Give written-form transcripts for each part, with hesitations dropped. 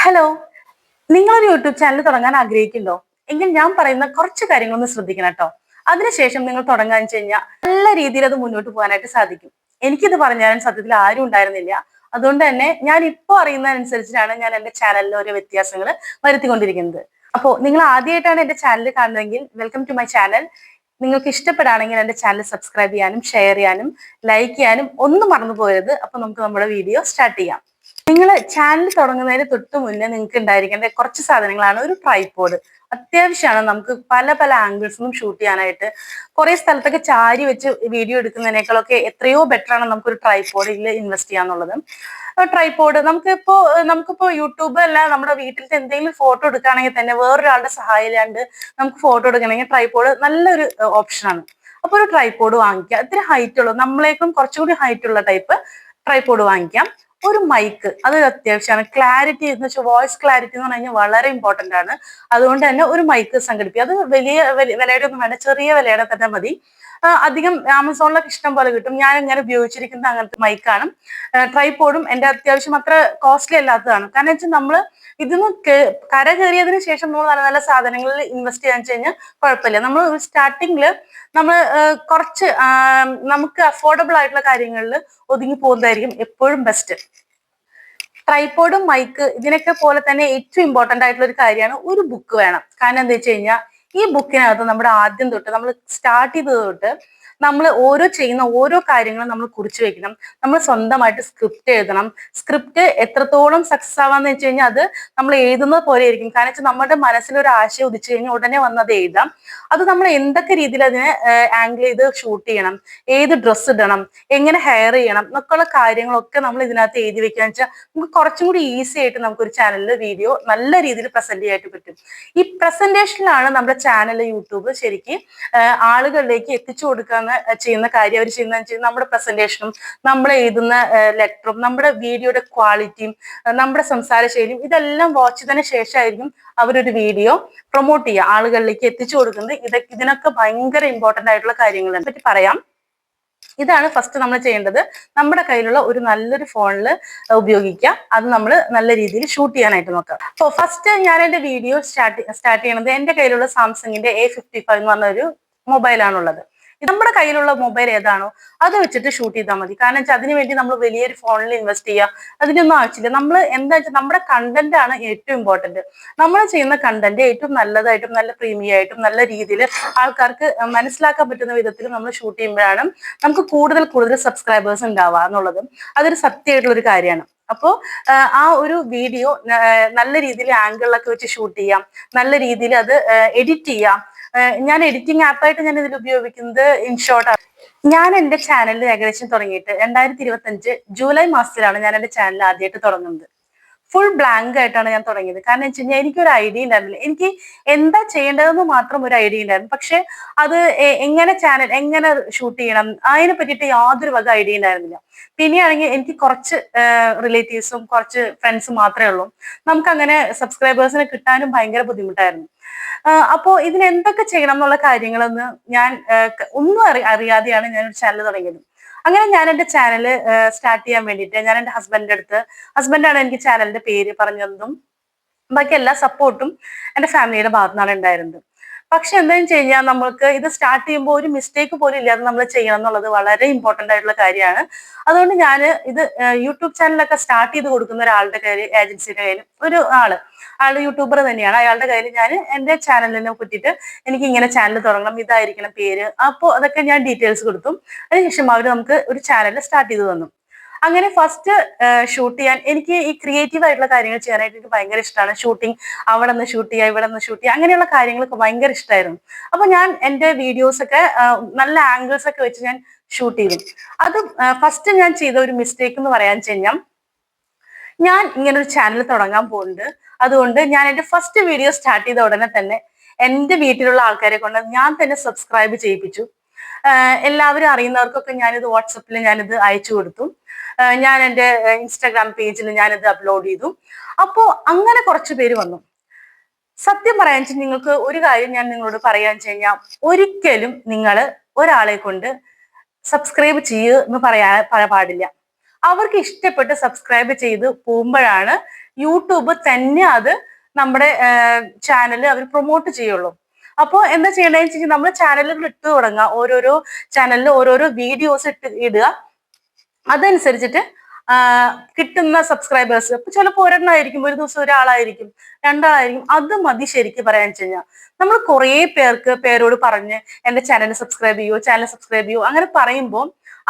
Hello, നിങ്ങളൊരു YouTube channel തുടങ്ങാൻ ആഗ്രഹിക്കുന്നുണ്ടോ? എങ്കിൽ ഞാൻ പറയുന്ന കുറച്ച് കാര്യങ്ങളൊന്ന് ശ്രദ്ധിക്കണം കേട്ടോ. അതിനുശേഷം നിങ്ങൾ തുടങ്ങാൻ വെച്ച് കഴിഞ്ഞാൽ നല്ല രീതിയിൽ അത് മുന്നോട്ട് പോകാനായിട്ട് സാധിക്കും. എനിക്കിത് പറഞ്ഞാലും സത്യത്തിൽ ആരും ഉണ്ടായിരുന്നില്ല. അതുകൊണ്ട് തന്നെ ഞാൻ ഇപ്പോൾ അറിയുന്നതനുസരിച്ചാണ് ഞാൻ എന്റെ ചാനലിൽ ഓരോ വ്യത്യാസങ്ങൾ വരുത്തിക്കൊണ്ടിരിക്കുന്നത്. അപ്പോൾ നിങ്ങൾ ആദ്യമായിട്ടാണ് എന്റെ ചാനൽ കാണുന്നതെങ്കിൽ വെൽക്കം ടു മൈ ചാനൽ. നിങ്ങൾക്ക് ഇഷ്ടപ്പെടുകയാണെങ്കിൽ എന്റെ ചാനൽ സബ്സ്ക്രൈബ് ചെയ്യാനും ഷെയർ ചെയ്യാനും ലൈക്ക് ചെയ്യാനും ഒന്നും മറന്നു പോകരുത്. അപ്പൊ നമുക്ക് നമ്മുടെ വീഡിയോ സ്റ്റാർട്ട് ചെയ്യാം. നിങ്ങൾ ചാനൽ തുടങ്ങുന്നതിന് തൊട്ട് മുന്നേ നിങ്ങൾക്ക് ഉണ്ടായിരിക്കേണ്ട കുറച്ച് സാധനങ്ങളാണ് ഒരു ട്രൈപോഡ്. അത്യാവശ്യമാണ് നമുക്ക് പല പല ആംഗിൾസിലും ഷൂട്ട് ചെയ്യാനായിട്ട്. കുറെ സ്ഥലത്തൊക്കെ ചാരി വെച്ച് വീഡിയോ എടുക്കുന്നതിനേക്കാളൊക്കെ എത്രയോ ബെറ്റർ ആണ് നമുക്കൊരു ട്രൈപോഡിൽ ഇൻവെസ്റ്റ് ചെയ്യാന്നുള്ളത്. ട്രൈപോഡ് നമുക്കിപ്പോ യൂട്യൂബ് അല്ല നമ്മുടെ വീട്ടിലത്തെ എന്തെങ്കിലും ഫോട്ടോ എടുക്കുകയാണെങ്കിൽ തന്നെ വേറൊരാളുടെ സഹായം ഇല്ലാണ്ട് നമുക്ക് ഫോട്ടോ എടുക്കണമെങ്കിൽ ട്രൈപോഡ് നല്ലൊരു ഓപ്ഷനാണ്. അപ്പൊ ഒരു ട്രൈപോഡ് വാങ്ങിക്കുക. ഇത്തിരി ഹൈറ്റ് ഉള്ളൂ, നമ്മളേക്കും കുറച്ചുകൂടി ഹൈറ്റ് ഉള്ള ടൈപ്പ് ട്രൈപോഡ് വാങ്ങിക്കാം. ഒരു മൈക്ക് അത് അത്യാവശ്യമാണ്. ക്ലാരിറ്റി എന്ന് വെച്ചാൽ വോയിസ് ക്ലാരിറ്റി എന്ന് പറഞ്ഞു കഴിഞ്ഞാൽ വളരെ ഇമ്പോർട്ടന്റ് ആണ്. അതുകൊണ്ട് തന്നെ ഒരു മൈക്ക് സംഘടിപ്പിക്കുക. അത് വലിയ വിലയുടെ ഒന്നും വേണ്ട, ചെറിയ വിലയുടെ തന്നെ മതി. അധികം ആമസോണിലൊക്കെ ഇഷ്ടം പോലെ കിട്ടും. ഞാൻ ഇങ്ങനെ ഉപയോഗിച്ചിരിക്കുന്ന അങ്ങനത്തെ മൈക്കാണ്. ട്രൈപോഡും എന്റെ അത്യാവശ്യം അത്ര കോസ്റ്റ്ലി അല്ലാത്തതാണ്. കാരണം വെച്ചാൽ നമ്മള് ഇതിന്ന് കര കയറിയതിനു ശേഷം നമ്മൾ നല്ല നല്ല സാധനങ്ങളിൽ ഇൻവെസ്റ്റ് ചെയ്യാന്ന് വെച്ച് കഴിഞ്ഞാൽ കുഴപ്പമില്ല. നമ്മൾ സ്റ്റാർട്ടിങ്ങില് നമ്മൾ കുറച്ച് നമുക്ക് അഫോർഡബിൾ ആയിട്ടുള്ള കാര്യങ്ങളിൽ ഒതുങ്ങി പോകുന്നതായിരിക്കും എപ്പോഴും ബെസ്റ്റ്. ട്രൈപോഡും മൈക്ക് ഇതിനൊക്കെ പോലെ തന്നെ ഏറ്റവും ഇമ്പോർട്ടന്റ് ആയിട്ടുള്ള ഒരു കാര്യമാണ് ഒരു ബുക്ക് വേണം. കാരണം എന്താ വെച്ച് കഴിഞ്ഞാൽ ഈ ബുക്കിനകത്ത് നമ്മുടെ ആദ്യം തൊട്ട് നമ്മൾ സ്റ്റാർട്ട് ചെയ്തത് തൊട്ട് നമ്മൾ ചെയ്യുന്ന ഓരോ കാര്യങ്ങളും നമ്മൾ കുറിച്ച് വെക്കണം. നമ്മൾ സ്വന്തമായിട്ട് സ്ക്രിപ്റ്റ് എഴുതണം. സ്ക്രിപ്റ്റ് എത്രത്തോളം സക്സസ് ആവാന്ന് വെച്ച് കഴിഞ്ഞാൽ അത് നമ്മൾ എഴുതുന്നത് പോലെ ആയിരിക്കും. കാരണം വെച്ചാൽ നമ്മുടെ മനസ്സിലൊരു ആശയം ഉദിച്ചു കഴിഞ്ഞാൽ ഉടനെ വന്ന് അത് എഴുതാം. അത് നമ്മൾ എന്തൊക്കെ രീതിയിൽ അതിനെ ആംഗിൾ ചെയ്ത് ഷൂട്ട് ചെയ്യണം, ഏത് ഡ്രസ്സ് ഇടണം, എങ്ങനെ ഹെയർ ചെയ്യണം എന്നൊക്കെയുള്ള കാര്യങ്ങളൊക്കെ നമ്മൾ ഇതിനകത്ത് എഴുതി വെക്കാന്ന് വെച്ചാൽ നമുക്ക് കുറച്ചും കൂടി ഈസി ആയിട്ട് നമുക്കൊരു ചാനലിൽ വീഡിയോ നല്ല രീതിയിൽ പ്രസന്റ് ചെയ്യാനായിട്ട് പറ്റും. ഈ പ്രസന്റേഷനിലാണ് നമ്മുടെ ചാനൽ യൂട്യൂബ് ശരിക്കും ആളുകളിലേക്ക് എത്തിച്ചു കൊടുക്കാൻ ചെയ്യുന്ന കാര്യം. അവർ ചെയ്യുന്ന നമ്മുടെ പ്രസന്റേഷനും നമ്മൾ എഴുതുന്ന ലെറ്ററും നമ്മുടെ വീഡിയോയുടെ ക്വാളിറ്റിയും നമ്മുടെ സംസാര ശൈലിയും ഇതെല്ലാം വാച്ച് ചെയ്തതിന് ശേഷമായിരിക്കും അവരൊരു വീഡിയോ പ്രൊമോട്ട് ചെയ്യുക, ആളുകളിലേക്ക് എത്തിച്ചു കൊടുക്കുന്നത്. ഇതിനൊക്കെ ഭയങ്കര ഇമ്പോർട്ടന്റ് ആയിട്ടുള്ള കാര്യങ്ങളെ പറ്റി പറയാം. ഇതാണ് ഫസ്റ്റ് നമ്മൾ ചെയ്യേണ്ടത്. നമ്മുടെ കയ്യിലുള്ള ഒരു നല്ലൊരു ഫോണിൽ ഉപയോഗിക്കുക. അത് നമ്മൾ നല്ല രീതിയിൽ ഷൂട്ട് ചെയ്യാനായിട്ട് നോക്കാം. അപ്പോൾ ഫസ്റ്റ് ഞാൻ എന്റെ വീഡിയോ സ്റ്റാർട്ട് ചെയ്യണത് എന്റെ കയ്യിലുള്ള സാംസങ്ങിന്റെ A55 എന്ന് പറഞ്ഞ ഒരു മൊബൈലാണുള്ളത്. നമ്മുടെ കയ്യിലുള്ള മൊബൈൽ ഏതാണോ അത് വെച്ചിട്ട് ഷൂട്ട് ചെയ്താൽ മതി. കാരണം വെച്ചാൽ അതിനു വേണ്ടി നമ്മൾ വലിയൊരു ഫോണിൽ ഇൻവെസ്റ്റ് ചെയ്യുക അതിനൊന്നും ആവശ്യമില്ല. നമ്മൾ എന്താ വെച്ചാൽ നമ്മുടെ കണ്ടന്റ് ആണ് ഏറ്റവും ഇമ്പോർട്ടന്റ്. നമ്മൾ ചെയ്യുന്ന കണ്ടന്റ് ഏറ്റവും നല്ലതായിട്ടും നല്ല പ്രീമിയം ആയിട്ടും നല്ല രീതിയിൽ ആൾക്കാർക്ക് മനസ്സിലാക്കാൻ പറ്റുന്ന വിധത്തിൽ നമ്മൾ ഷൂട്ട് ചെയ്യുമ്പോഴാണ് നമുക്ക് കൂടുതൽ കൂടുതൽ സബ്സ്ക്രൈബേഴ്സ് ഉണ്ടാവുക എന്നുള്ളത്. അതൊരു സത്യമായിട്ടുള്ള ഒരു കാര്യമാണ്. അപ്പോൾ ആ ഒരു വീഡിയോ നല്ല രീതിയിൽ ആംഗിളിലൊക്കെ വെച്ച് ഷൂട്ട് ചെയ്യാം, നല്ല രീതിയിൽ അത് എഡിറ്റ് ചെയ്യാം. ഞാൻ എഡിറ്റിംഗ് ആപ്പായിട്ട് ഞാൻ ഇതിൽ ഉപയോഗിക്കുന്നത് ഇൻഷോട്ട് ആണ്. ഞാൻ എന്റെ ചാനൽ ഏകദേശം തുടങ്ങിയിട്ട് 2025 ജൂലൈ മാസത്തിലാണ് ഞാൻ എന്റെ ചാനൽ ആദ്യമായിട്ട് തുടങ്ങുന്നത്. ഫുൾ ബ്ലാങ്ക് ആയിട്ടാണ് ഞാൻ തുടങ്ങിയത്. കാരണം വെച്ച് കഴിഞ്ഞാൽ എനിക്കൊരു ഐഡിയ ഉണ്ടായിരുന്നില്ല. എനിക്ക് എന്താ ചെയ്യേണ്ടതെന്ന് മാത്രം ഒരു ഐഡിയ ഉണ്ടായിരുന്നു. പക്ഷെ അത് എങ്ങനെ ഷൂട്ട് ചെയ്യണം അതിനെ പറ്റിയിട്ട് യാതൊരു വക ഐഡിയ ഉണ്ടായിരുന്നില്ല. പിന്നെയാണെങ്കിൽ എനിക്ക് കുറച്ച് റിലേറ്റീവ്സും കുറച്ച് ഫ്രണ്ട്സും മാത്രമേ ഉള്ളൂ. നമുക്ക് അങ്ങനെ സബ്സ്ക്രൈബേഴ്സിനെ കിട്ടാനും ഭയങ്കര ബുദ്ധിമുട്ടായിരുന്നു. അപ്പോ ഇതിന് എന്തൊക്കെ ചെയ്യണം എന്നുള്ള കാര്യങ്ങളൊന്ന് ഞാൻ ഒന്നും അറിയാതെയാണ് ഞാൻ ഒരു ചാനൽ തുടങ്ങിയത്. അങ്ങനെ ഞാൻ എന്റെ ചാനൽ സ്റ്റാർട്ട് ചെയ്യാൻ വേണ്ടിയിട്ട് ഞാൻ എന്റെ ഹസ്ബൻഡാണ് എനിക്ക് ചാനലിന്റെ പേര് പറഞ്ഞതും ബാക്കി എല്ലാ സപ്പോർട്ടും എന്റെ ഫാമിലിയുടെ ഭാഗത്തുനിന്നാണ് ഉണ്ടായിരുന്നത്. പക്ഷെ എന്താണെന്ന് വെച്ച് കഴിഞ്ഞാൽ നമ്മൾക്ക് ഇത് സ്റ്റാർട്ട് ചെയ്യുമ്പോൾ ഒരു മിസ്റ്റേക്ക് പോലും ഇല്ലാതെ നമ്മൾ ചെയ്യണം എന്നുള്ളത് വളരെ ഇമ്പോർട്ടന്റ് ആയിട്ടുള്ള കാര്യമാണ്. അതുകൊണ്ട് ഞാൻ ഇത് യൂട്യൂബ് ചാനലൊക്കെ സ്റ്റാർട്ട് ചെയ്ത് കൊടുക്കുന്ന ഒരാളുടെ കയ്യിൽ, ഏജൻസിയുടെ കയ്യിൽ ആള് യൂട്യൂബർ തന്നെയാണ്. അയാളുടെ കയ്യിൽ ഞാൻ എന്റെ ചാനലിനെ പറ്റിയിട്ട് എനിക്ക് ഇങ്ങനെ ചാനൽ തുടങ്ങണം, ഇതായിരിക്കണം പേര്, അപ്പോൾ അതൊക്കെ ഞാൻ ഡീറ്റെയിൽസ് കൊടുത്തു. അതിനുശേഷം അവർ നമുക്ക് ഒരു ചാനൽ സ്റ്റാർട്ട് ചെയ്ത് തന്നു. അങ്ങനെ ഫസ്റ്റ് ഷൂട്ട് ചെയ്യാൻ എനിക്ക് ഈ ക്രിയേറ്റീവ് ആയിട്ടുള്ള കാര്യങ്ങൾ ചെയ്യാനായിട്ട് എനിക്ക് ഭയങ്കര ഇഷ്ടമാണ്. ഷൂട്ടിങ്, അവിടെ നിന്ന് ഷൂട്ട് ചെയ്യുക, ഇവിടെ നിന്ന് ഷൂട്ട് ചെയ്യുക, അങ്ങനെയുള്ള കാര്യങ്ങളൊക്കെ ഭയങ്കര ഇഷ്ടമായിരുന്നു. അപ്പൊ ഞാൻ എന്റെ വീഡിയോസ് ഒക്കെ നല്ല ആംഗിൾസ് ഒക്കെ വെച്ച് ഞാൻ ഷൂട്ട് ചെയ്തു. അത് ഫസ്റ്റ് ഞാൻ ചെയ്ത ഒരു മിസ്റ്റേക്ക് എന്ന് പറയാൻ വെച്ച് കഴിഞ്ഞാൽ, ഞാൻ ഇങ്ങനെ ഒരു ചാനൽ തുടങ്ങാൻ പോകുന്നുണ്ട്, അതുകൊണ്ട് ഞാൻ എന്റെ ഫസ്റ്റ് വീഡിയോ സ്റ്റാർട്ട് ചെയ്ത ഉടനെ തന്നെ എന്റെ വീട്ടിലുള്ള ആൾക്കാരെ കൊണ്ട് ഞാൻ തന്നെ സബ്സ്ക്രൈബ് ചെയ്യിപ്പിച്ചു. എല്ലാവരും അറിയുന്നവർക്കൊക്കെ ഞാനിത് വാട്സപ്പിൽ ഞാനിത് അയച്ചു കൊടുത്തു. ഞാൻ എൻ്റെ ഇൻസ്റ്റാഗ്രാം പേജിൽ ഞാനിത് അപ്ലോഡ് ചെയ്തു. അപ്പോ അങ്ങനെ കുറച്ച് പേര് വന്നു. സത്യം പറയാൻ വെച്ചാൽ നിങ്ങൾക്ക് ഒരു കാര്യം ഞാൻ നിങ്ങളോട് പറയാന്ന് വെച്ച് കഴിഞ്ഞാൽ, ഒരിക്കലും നിങ്ങൾ ഒരാളെ കൊണ്ട് സബ്സ്ക്രൈബ് ചെയ്യുക എന്ന് പറയാൻ പാടില്ല. അവർക്ക് ഇഷ്ടപ്പെട്ട് സബ്സ്ക്രൈബ് ചെയ്ത് പോകുമ്പോഴാണ് യൂട്യൂബ് തന്നെ അത് നമ്മുടെ ചാനൽ അവർ പ്രൊമോട്ട് ചെയ്യുള്ളൂ. അപ്പോൾ എന്താ ചെയ്യേണ്ടതെന്ന് വെച്ചാൽ നമ്മൾ ചാനലുകൾ ഇട്ട് തുടങ്ങുക, ഓരോരോ ചാനലിൽ ഓരോരോ വീഡിയോസ് ഇടുക. അതനുസരിച്ചിട്ട് കിട്ടുന്ന സബ്സ്ക്രൈബേഴ്സ് ഇപ്പൊ ചിലപ്പോൾ ഒരെണ്ണമായിരിക്കും, ഒരു ദിവസം ഒരാളായിരിക്കും, രണ്ടാളായിരിക്കും. അത് മതി ശരിക്കും പറയാൻ വെച്ച് കഴിഞ്ഞാൽ. നമ്മൾ കുറേ പേരോട് പറഞ്ഞ് എന്റെ ചാനൽ സബ്സ്ക്രൈബ് ചെയ്യൂ, ചാനൽ സബ്സ്ക്രൈബ് ചെയ്യൂ അങ്ങനെ പറയുമ്പോൾ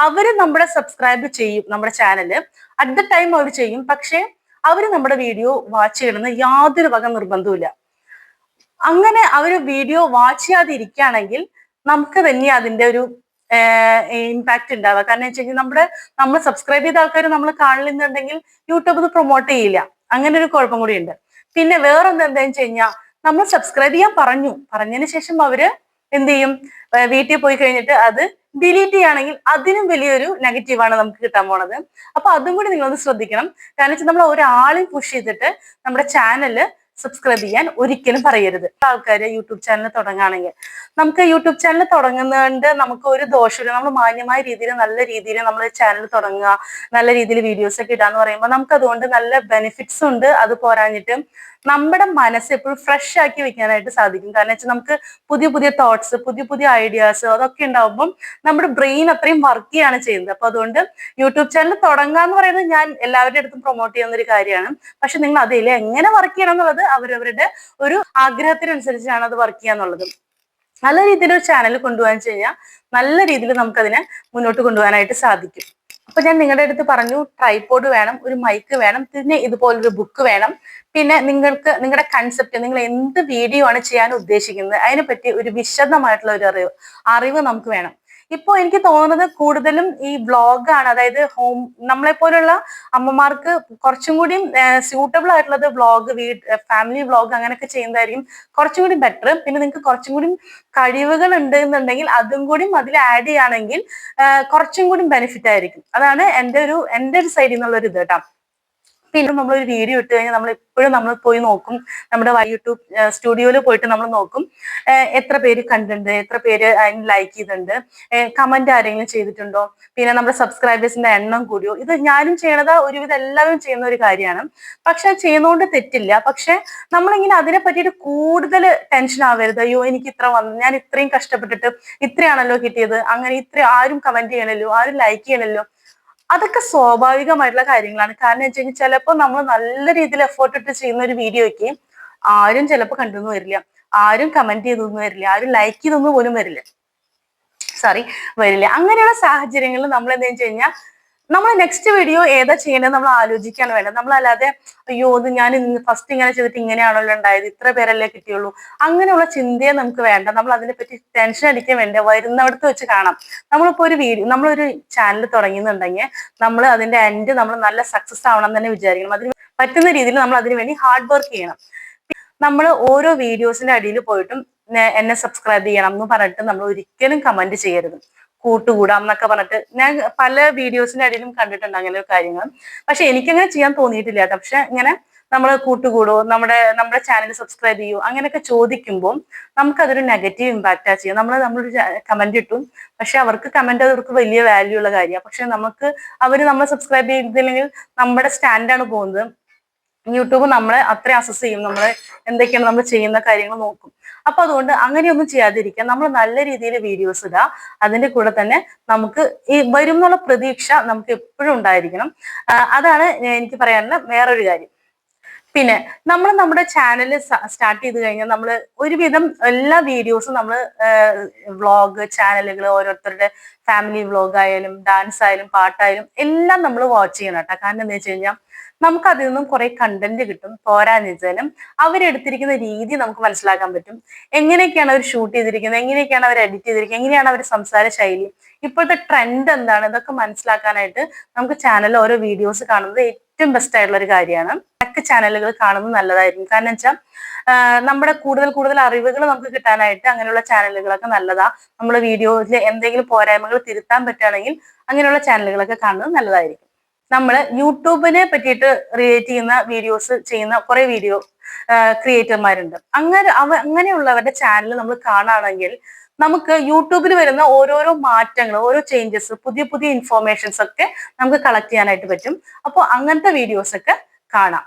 അവര് നമ്മുടെ സബ്സ്ക്രൈബ് ചെയ്യും, നമ്മുടെ ചാനല് അറ്റ് ദ ടൈം അവർ ചെയ്യും. പക്ഷെ അവര് നമ്മുടെ വീഡിയോ വാച്ച് ചെയ്യണമെന്ന് യാതൊരു വക നിർബന്ധവുമില്ല. അങ്ങനെ അവര് വീഡിയോ വാച്ച് ചെയ്യാതെ ഇരിക്കുകയാണെങ്കിൽ നമുക്ക് തന്നെ അതിന്റെ ഒരു ഇമ്പാക്ട് ഉണ്ടാവുക. കാരണം വെച്ച് കഴിഞ്ഞാൽ നമ്മൾ സബ്സ്ക്രൈബ് ചെയ്ത ആൾക്കാർ നമ്മൾ കാണില്ലെന്നുണ്ടെങ്കിൽ യൂട്യൂബ് ഇത് പ്രൊമോട്ട് ചെയ്യില്ല. അങ്ങനെ ഒരു കുഴപ്പം കൂടി ഉണ്ട്. പിന്നെ വേറൊന്ന് എന്താണെന്ന് വെച്ച് കഴിഞ്ഞാൽ നമ്മൾ സബ്സ്ക്രൈബ് ചെയ്യാൻ പറഞ്ഞതിന് ശേഷം അവര് എന്ത് ചെയ്യും, വീട്ടിൽ പോയി കഴിഞ്ഞിട്ട് അത് ഡിലീറ്റ് ചെയ്യുകയാണെങ്കിൽ അതിനും വലിയൊരു നെഗറ്റീവാണ് നമുക്ക് കിട്ടാൻ പോണത്. അപ്പൊ അതും കൂടി നിങ്ങളൊന്ന് ശ്രദ്ധിക്കണം. കാരണം വെച്ചാൽ നമ്മൾ ഒരാളെയും പുഷ് ചെയ്തിട്ട് നമ്മുടെ ചാനല് സബ്സ്ക്രൈബ് ചെയ്യാൻ ഒരിക്കലും പറയരുത്. ആൾക്കാര് യൂട്യൂബ് ചാനൽ തുടങ്ങുകയാണെങ്കിൽ നമുക്ക് യൂട്യൂബ് ചാനൽ തുടങ്ങുന്നതുകൊണ്ട് നമുക്ക് ഒരു ദോഷമില്ല. നമ്മൾ മാന്യമായ രീതിയിൽ നല്ല രീതിയിൽ നമ്മൾ ചാനൽ തുടങ്ങുക, നല്ല രീതിയിൽ വീഡിയോസ് ഒക്കെ ഇടാന്ന് പറയുമ്പോൾ നമുക്ക് അതുകൊണ്ട് നല്ല ബെനിഫിറ്റ്സ് ഉണ്ട്. അത് പോരാഞ്ഞിട്ട് നമ്മുടെ മനസ്സ് എപ്പോഴും ഫ്രഷ് ആക്കി വെക്കാനായിട്ട് സാധിക്കും. കാരണം വെച്ചാൽ നമുക്ക് പുതിയ പുതിയ തോട്ട്സ്, പുതിയ പുതിയ ഐഡിയാസ് അതൊക്കെ ഉണ്ടാവുമ്പം നമ്മുടെ ബ്രെയിൻ അത്രയും വർക്ക് ചെയ്യാണ് ചെയ്യുന്നത്. അപ്പൊ അതുകൊണ്ട് യൂട്യൂബ് ചാനൽ തുടങ്ങുക എന്ന് പറയുന്നത് ഞാൻ എല്ലാവരുടെ അടുത്തും പ്രൊമോട്ട് ചെയ്യുന്ന ഒരു കാര്യമാണ്. പക്ഷെ നിങ്ങൾ അതിൽ എങ്ങനെ വർക്ക് ചെയ്യണം എന്നുള്ളത് അവരവരുടെ ഒരു ആഗ്രഹത്തിനനുസരിച്ചാണ് അത് വർക്ക് ചെയ്യാന്നുള്ളത്. നല്ല രീതിയിൽ ഒരു ചാനൽ കൊണ്ടുപോകാൻ കഴിഞ്ഞാൽ നല്ല രീതിയിൽ നമുക്കതിനെ മുന്നോട്ട് കൊണ്ടുപോകാനായിട്ട് സാധിക്കും. അപ്പൊ ഞാൻ നിങ്ങളുടെ അടുത്ത് പറഞ്ഞു, ട്രൈപോഡ് വേണം, ഒരു മൈക്ക് വേണം, പിന്നെ ഇതുപോലൊരു ബുക്ക് വേണം. പിന്നെ നിങ്ങളുടെ കൺസെപ്റ്റ്, നിങ്ങൾ എന്ത് വീഡിയോ ആണ് ചെയ്യാൻ ഉദ്ദേശിക്കുന്നത് അതിനെപ്പറ്റി ഒരു വിശദമായിട്ടുള്ള ഒരു അറിവ് നമുക്ക് വേണം. ഇപ്പൊ എനിക്ക് തോന്നുന്നത് കൂടുതലും ഈ വ്ളോഗാണ്. അതായത് നമ്മളെ പോലുള്ള അമ്മമാർക്ക് കുറച്ചും കൂടി സ്യൂട്ടബിൾ ആയിട്ടുള്ളത് വ്ളോഗ്, ഫാമിലി വ്ളോഗ് അങ്ങനെയൊക്കെ ചെയ്യുന്നതായിരിക്കും കുറച്ചും കൂടി ബെറ്റർ. പിന്നെ നിങ്ങൾക്ക് കുറച്ചും കൂടി കഴിവുകൾ ഉണ്ട് എന്നുണ്ടെങ്കിൽ അതും കൂടി അതിൽ ആഡ് ചെയ്യുകയാണെങ്കിൽ കുറച്ചും കൂടി ബെനിഫിറ്റ് ആയിരിക്കും. അതാണ് എൻ്റെ ഒരു സൈഡിൽ നിന്നുള്ള ഒരു ഇത് കേട്ടോ. പിന്നെ നമ്മളൊരു വീഡിയോ ഇട്ട് കഴിഞ്ഞാൽ നമ്മൾ എപ്പോഴും നമ്മൾ പോയി നോക്കും, നമ്മുടെ യൂട്യൂബ് സ്റ്റുഡിയോയിൽ പോയിട്ട് നമ്മൾ നോക്കും എത്ര പേര് കണ്ടിട്ടുണ്ട്, എത്ര പേര് അതിന് ലൈക്ക് ചെയ്തിട്ടുണ്ട്, കമന്റ് ആരെങ്കിലും ചെയ്തിട്ടുണ്ടോ, പിന്നെ നമ്മുടെ സബ്സ്ക്രൈബേഴ്സിന്റെ എണ്ണം കൂടിയോ. ഇത് ഞാനും ചെയ്യണത് ഒരുവിധം എല്ലാവരും ചെയ്യുന്ന ഒരു കാര്യമാണ്. പക്ഷെ ചെയ്യുന്നതുകൊണ്ട് തെറ്റില്ല. പക്ഷെ നമ്മളിങ്ങനെ അതിനെ പറ്റിയിട്ട് കൂടുതൽ ടെൻഷൻ ആവരുത്. അയ്യോ എനിക്ക് ഇത്ര വന്നു, ഞാൻ ഇത്രയും കഷ്ടപ്പെട്ടിട്ട് ഇത്രയാണല്ലോ കിട്ടിയത്, അങ്ങനെ ആരും കമന്റ് ചെയ്യണല്ലോ, ആരും ലൈക്ക് ചെയ്യണല്ലോ. അതൊക്കെ സ്വാഭാവികമായിട്ടുള്ള കാര്യങ്ങളാണ്. കാരണം വെച്ച് കഴിഞ്ഞാൽ ചിലപ്പോൾ നമ്മൾ നല്ല രീതിയിൽ എഫേർട്ട് ഇട്ട് ചെയ്യുന്ന ഒരു വീഡിയോയ്ക്ക് ആരും ചിലപ്പോൾ കണ്ടെന്ന് വരില്ല, ആരും കമന്റ് ചെയ്തൊന്നും വരില്ല, ആരും ലൈക്ക് ചെയ്തൊന്നും പോലും വരില്ല. അങ്ങനെയുള്ള സാഹചര്യങ്ങളിൽ നമ്മൾ എന്താ വെച്ച് കഴിഞ്ഞാൽ നമ്മൾ നെക്സ്റ്റ് വീഡിയോ ഏതാ ചെയ്യേണ്ടത് നമ്മൾ ആലോചിക്കാണ് വേണ്ടത്. നമ്മളല്ലാതെ അയ്യോ ഇത് ഞാൻ ഫസ്റ്റ് ഇങ്ങനെ ചെയ്തിട്ട് ഇങ്ങനെയാണല്ലോ ഉണ്ടായത്, ഇത്ര പേരല്ലേ കിട്ടിയുള്ളൂ, അങ്ങനെയുള്ള ചിന്തയെ നമുക്ക് വേണ്ട. നമ്മൾ അതിനെപ്പറ്റി ടെൻഷൻ അടിക്കാൻ വേണ്ട, വരുന്നവിടത്ത് വെച്ച് കാണാം. നമ്മളിപ്പോ നമ്മളൊരു ചാനൽ തുടങ്ങിയെന്നുണ്ടെങ്കിൽ നമ്മൾ അതിന്റെ എൻഡ് നമ്മൾ നല്ല സക്സസ് ആവണം എന്ന് തന്നെ വിചാരിക്കണം. അതിന് പറ്റുന്ന രീതിയിൽ നമ്മൾ അതിനു വേണ്ടി ഹാർഡ് വർക്ക് ചെയ്യണം. നമ്മൾ ഓരോ വീഡിയോസിന്റെ അടിയിൽ പോയിട്ടും എന്നെ സബ്സ്ക്രൈബ് ചെയ്യണം എന്ന് പറഞ്ഞിട്ട് നമ്മൾ ഒരിക്കലും കമന്റ് ചെയ്യരുത്. കൂട്ടുകൂടാം എന്നൊക്കെ പറഞ്ഞിട്ട് ഞാൻ പല വീഡിയോസിന്റെ അടിയിലും കണ്ടിട്ടുണ്ട് അങ്ങനെ കാര്യങ്ങൾ. പക്ഷെ എനിക്കങ്ങനെ ചെയ്യാൻ തോന്നിയിട്ടില്ല കേട്ടോ. പക്ഷെ ഇങ്ങനെ നമ്മൾ കൂട്ടുകൂടോ, നമ്മുടെ ചാനൽ സബ്സ്ക്രൈബ് ചെയ്യൂ അങ്ങനെയൊക്കെ ചോദിക്കുമ്പോൾ നമുക്കതൊരു നെഗറ്റീവ് ഇമ്പാക്റ്റാ ചെയ്യുക. നമ്മളൊരു കമന്റ് ഇട്ടു, പക്ഷെ അവർക്ക് കമന്റ് അവർക്ക് വലിയ വാല്യൂ ഉള്ള കാര്യമാണ്. പക്ഷെ നമ്മൾ സബ്സ്ക്രൈബ് ചെയ്തില്ലെങ്കിൽ നമ്മുടെ സ്റ്റാൻഡാണ് പോകുന്നത്. യൂട്യൂബ് നമ്മളെ അത്രയും അസസ് ചെയ്യും, നമ്മളെ എന്തൊക്കെയാണ് നമ്മൾ ചെയ്യുന്ന കാര്യങ്ങൾ നോക്കും. അപ്പൊ അതുകൊണ്ട് അങ്ങനെയൊന്നും ചെയ്യാതിരിക്കാൻ നമ്മൾ നല്ല രീതിയിൽ വീഡിയോസ് ഇടുക. അതിന്റെ കൂടെ തന്നെ നമുക്ക് ഈ വരും എന്നുള്ള പ്രതീക്ഷ നമുക്ക് എപ്പോഴും ഉണ്ടായിരിക്കണം. അതാണ് എനിക്ക് പറയാനുള്ള വേറൊരു കാര്യം. പിന്നെ നമ്മുടെ ചാനൽ സ്റ്റാർട്ട് ചെയ്ത് കഴിഞ്ഞാൽ നമ്മൾ ഒരുവിധം എല്ലാ വീഡിയോസും നമ്മൾ വ്ളോഗ് ചാനലുകൾ ഓരോരുത്തരുടെ ഫാമിലി വ്ളോഗ് ആയാലും ഡാൻസ് ആയാലും പാട്ടായാലും എല്ലാം നമ്മൾ വാച്ച് ചെയ്യണം കേട്ടോ. കാരണം എന്താ വെച്ച് കഴിഞ്ഞാൽ നമുക്ക് അതിൽ നിന്നും കുറെ കണ്ടന്റ് കിട്ടും. പോരാന്ന് വെച്ചാലും അവരെടുത്തിരിക്കുന്ന രീതി നമുക്ക് മനസ്സിലാക്കാൻ പറ്റും. എങ്ങനെയൊക്കെയാണ് അവർ ഷൂട്ട് ചെയ്തിരിക്കുന്നത്, എങ്ങനെയൊക്കെയാണ് അവർ എഡിറ്റ് ചെയ്തിരിക്കുന്നത്, എങ്ങനെയാണ് അവർ സംസാര ശൈലി, ഇപ്പോഴത്തെ ട്രെൻഡ് എന്താണ്, ഇതൊക്കെ മനസ്സിലാക്കാനായിട്ട് നമുക്ക് ചാനലിൽ ഓരോ വീഡിയോസ് കാണുന്നത് ഏറ്റവും ബെസ്റ്റ് ആയിട്ടുള്ള ഒരു കാര്യമാണ്. ഒക്കെ ചാനലുകൾ കാണുന്നത് നല്ലതായിരിക്കും. കാരണം വെച്ചാൽ നമ്മുടെ കൂടുതൽ അറിവുകൾ നമുക്ക് കിട്ടാനായിട്ട് അങ്ങനെയുള്ള ചാനലുകളൊക്കെ നല്ലതാ. നമ്മുടെ വീഡിയോയിൽ എന്തെങ്കിലും പോരായ്മകൾ തിരുത്താൻ പറ്റുകയാണെങ്കിൽ അങ്ങനെയുള്ള ചാനലുകളൊക്കെ കാണുന്നത് നല്ലതായിരിക്കും. നമ്മൾ യൂട്യൂബിനെ പറ്റിയിട്ട് റിലേറ്റ് ചെയ്യുന്ന വീഡിയോസ് ചെയ്യുന്ന കുറെ വീഡിയോ ക്രിയേറ്റർമാരുണ്ട്. അങ്ങനെയുള്ളവരുടെ ചാനൽ നമ്മൾ കാണുകയാണെങ്കിൽ നമുക്ക് യൂട്യൂബിൽ വരുന്ന ഓരോരോ മാറ്റങ്ങൾ, ഓരോ ചേഞ്ചസ്, പുതിയ ഇൻഫോർമേഷൻസ് ഒക്കെ നമുക്ക് കളക്ട് ചെയ്യാനായിട്ട് പറ്റും. അപ്പോൾ അങ്ങനത്തെ വീഡിയോസ് ഒക്കെ കാണാം.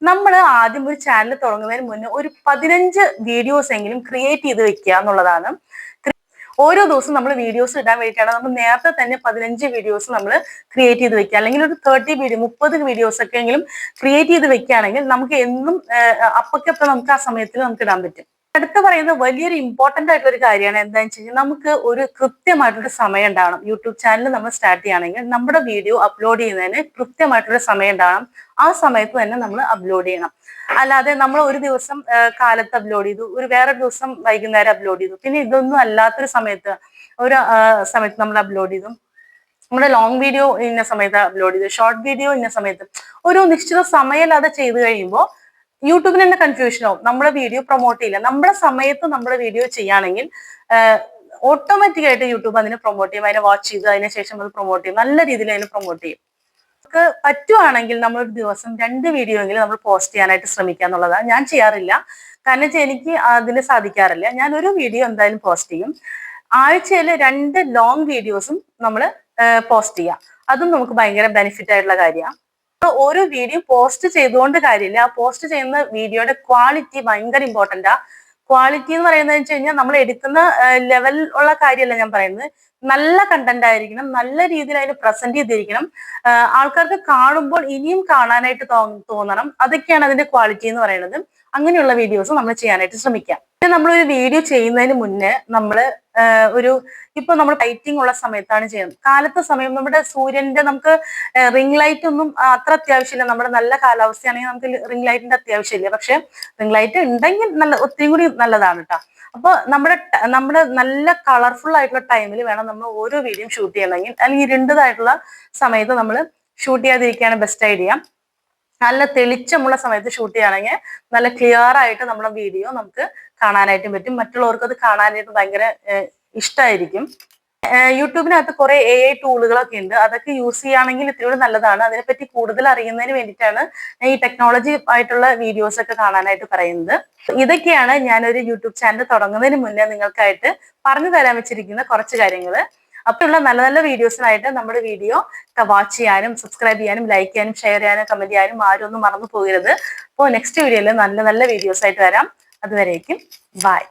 നമ്മൾ ആദ്യം ഒരു ചാനൽ തുടങ്ങുന്നതിന് മുന്നേ ഒരു 15 വീഡിയോസ് എങ്കിലും ക്രിയേറ്റ് ചെയ്ത് വെക്കുക എന്നുള്ളതാണ്. ഓരോ ദിവസവും നമ്മൾ വീഡിയോസ് ഇടാൻ വേണ്ടിയിട്ടാണ് നമ്മൾ നേരത്തെ തന്നെ 15 വീഡിയോസ് നമ്മൾ ക്രിയേറ്റ് ചെയ്ത് വെക്കുക, അല്ലെങ്കിൽ ഒരു 30 വീഡിയോസ് ഒക്കെ എങ്കിലും ക്രിയേറ്റ് ചെയ്ത് വെക്കുകയാണെങ്കിൽ നമുക്ക് എന്നും അപ്പൊക്കെ നമുക്ക് ആ സമയത്തിൽ നമുക്ക് ഇടാൻ പറ്റും. അടുത്ത പറയുന്നത് വലിയൊരു ഇമ്പോർട്ടന്റ് ആയിട്ടുള്ള ഒരു കാര്യമാണ്. എന്താണെന്ന് വെച്ച് കഴിഞ്ഞാൽ നമുക്ക് ഒരു കൃത്യമായിട്ടൊരു സമയം ഉണ്ടാവണം. യൂട്യൂബ് ചാനൽ നമ്മൾ സ്റ്റാർട്ട് ചെയ്യുകയാണെങ്കിൽ നമ്മുടെ വീഡിയോ അപ്ലോഡ് ചെയ്യുന്നതിന് കൃത്യമായിട്ടൊരു സമയം ഉണ്ടാവണം. ആ സമയത്ത് തന്നെ നമ്മൾ അപ്ലോഡ് ചെയ്യണം. അല്ലാതെ നമ്മൾ ഒരു ദിവസം കാലത്ത് അപ്ലോഡ് ചെയ്തു, വേറൊരു ദിവസം വൈകുന്നേരം അപ്ലോഡ് ചെയ്തു, പിന്നെ ഇതൊന്നും അല്ലാത്തൊരു സമയത്ത് സമയത്ത് നമ്മൾ അപ്ലോഡ് ചെയ്തു, നമ്മുടെ ലോങ് വീഡിയോ ഇന്ന സമയത്ത് അപ്ലോഡ് ചെയ്തു, ഷോർട്ട് വീഡിയോ ഇന്ന സമയത്ത്, ഒരു നിശ്ചിത സമയമല്ലാതെ ചെയ്ത് കഴിയുമ്പോൾ യൂട്യൂബിന് തന്നെ കൺഫ്യൂഷൻ ആവും. നമ്മുടെ വീഡിയോ പ്രൊമോട്ട് ചെയ്യില്ല. നമ്മുടെ സമയത്ത് നമ്മുടെ വീഡിയോ ചെയ്യുകയാണെങ്കിൽ ഓട്ടോമാറ്റിക് ആയിട്ട് യൂട്യൂബ് അതിനെ പ്രൊമോട്ട് ചെയ്യും. അതിനെ വാച്ച് ചെയ്ത് അതിന് ശേഷം അത് പ്രൊമോട്ട് ചെയ്യും, നല്ല രീതിയിൽ അതിനെ പ്രൊമോട്ട് ചെയ്യും. നമുക്ക് പറ്റുവാണെങ്കിൽ നമ്മൾ ഒരു ദിവസം 2 വീഡിയോ എങ്കിലും നമ്മൾ പോസ്റ്റ് ചെയ്യാനായിട്ട് ശ്രമിക്കുക എന്നുള്ളതാണ്. ഞാൻ ചെയ്യാറില്ല, കാരണം എനിക്ക് അതിന് സാധിക്കാറില്ല. ഞാൻ ഒരു വീഡിയോ എന്തായാലും പോസ്റ്റ് ചെയ്യും. ആഴ്ചയിൽ 2 ലോങ് വീഡിയോസും നമ്മൾ പോസ്റ്റ് ചെയ്യാം. അതും നമുക്ക് ഭയങ്കര ബെനിഫിറ്റ് ആയിട്ടുള്ള കാര്യമാണ്. ഓരോ വീഡിയോ പോസ്റ്റ് ചെയ്തുകൊണ്ട് കാര്യമില്ല, ആ പോസ്റ്റ് ചെയ്യുന്ന വീഡിയോയുടെ ക്വാളിറ്റി ഭയങ്കര ഇമ്പോർട്ടൻ്റാ. ക്വാളിറ്റി എന്ന് പറയുന്നത് വെച്ച് കഴിഞ്ഞാൽ നമ്മൾ എടുക്കുന്ന ലെവൽ ഉള്ള കാര്യമല്ല ഞാൻ പറയുന്നത്. നല്ല കണ്ടന്റ് ആയിരിക്കണം, നല്ല രീതിയിൽ അതിന് പ്രസന്റ് ചെയ്തിരിക്കണം, ആൾക്കാർക്ക് കാണുമ്പോൾ ഇനിയും കാണാനായിട്ട് തോന്നണം. അതൊക്കെയാണ് അതിന്റെ ക്വാളിറ്റി എന്ന് പറയുന്നത്. അങ്ങനെയുള്ള വീഡിയോസ് നമ്മൾ ചെയ്യാനായിട്ട് ശ്രമിക്കാം. പിന്നെ നമ്മളൊരു വീഡിയോ ചെയ്യുന്നതിന് മുന്നേ നമ്മൾ ഇപ്പൊ നമ്മൾ ലൈറ്റിംഗ് ഉള്ള സമയത്താണ് ചെയ്യുന്നത്. കാലത്തെ സമയം നമ്മുടെ സൂര്യന്റെ നമുക്ക് റിംഗ് ലൈറ്റ് ഒന്നും അത്ര അത്യാവശ്യമില്ല. നമ്മുടെ നല്ല കാലാവസ്ഥയാണെങ്കിൽ നമുക്ക് റിംഗ് ലൈറ്റിന്റെ അത്യാവശ്യമില്ല. പക്ഷെ റിംഗ് ലൈറ്റ് ഉണ്ടെങ്കിൽ ഒത്തിരി കൂടി നല്ലതാണ് കേട്ടോ. അപ്പൊ നമ്മുടെ നല്ല കളർഫുൾ ആയിട്ടുള്ള ടൈമിൽ വേണം നമ്മൾ ഓരോ വീഡിയോയും ഷൂട്ട് ചെയ്യണമെങ്കിൽ, അല്ലെങ്കിൽ ഇരുണ്ടതായിട്ടുള്ള സമയത്ത് നമ്മൾ ഷൂട്ട് ചെയ്യാതിരിക്കുകയാണ് ബെസ്റ്റ് ഐഡിയ. നല്ല തെളിച്ചമുള്ള സമയത്ത് ഷൂട്ട് ചെയ്യുകയാണെങ്കിൽ നല്ല ക്ലിയർ ആയിട്ട് നമ്മുടെ വീഡിയോ നമുക്ക് കാണാനായിട്ടും പറ്റും. മറ്റുള്ളവർക്ക് അത് കാണാനായിട്ട് ഭയങ്കര ഇഷ്ടമായിരിക്കും. യൂട്യൂബിനകത്ത് കുറെ AI ടൂളുകളൊക്കെ ഉണ്ട്. അതൊക്കെ യൂസ് ചെയ്യുകയാണെങ്കിൽ ഇത്തിരി നല്ലതാണ്. അതിനെപ്പറ്റി കൂടുതൽ അറിയുന്നതിന് വേണ്ടിയിട്ടാണ് ഈ ടെക്നോളജി ആയിട്ടുള്ള വീഡിയോസ് ഒക്കെ കാണാനായിട്ട് പറയുന്നത്. ഇതൊക്കെയാണ് ഞാനൊരു യൂട്യൂബ് ചാനൽ തുടങ്ങുന്നതിന് മുന്നേ നിങ്ങൾക്കായിട്ട് പറഞ്ഞു തരാൻ വെച്ചിരിക്കുന്ന കുറച്ച് കാര്യങ്ങൾ. അപ്പോഴുള്ള നല്ല നല്ല വീഡിയോസിനായിട്ട് നമ്മുടെ വീഡിയോ വാച്ച് ചെയ്യാനും സബ്സ്ക്രൈബ് ചെയ്യാനും ലൈക്ക് ചെയ്യാനും ഷെയർ ചെയ്യാനും കമന്റ് ചെയ്യാനും ആരും ഒന്നും മറന്നു പോകരുത്. അപ്പോൾ നെക്സ്റ്റ് വീഡിയോയിൽ നല്ല നല്ല വീഡിയോസ് ആയിട്ട് വരാം. അതുവരേക്കും ബൈ.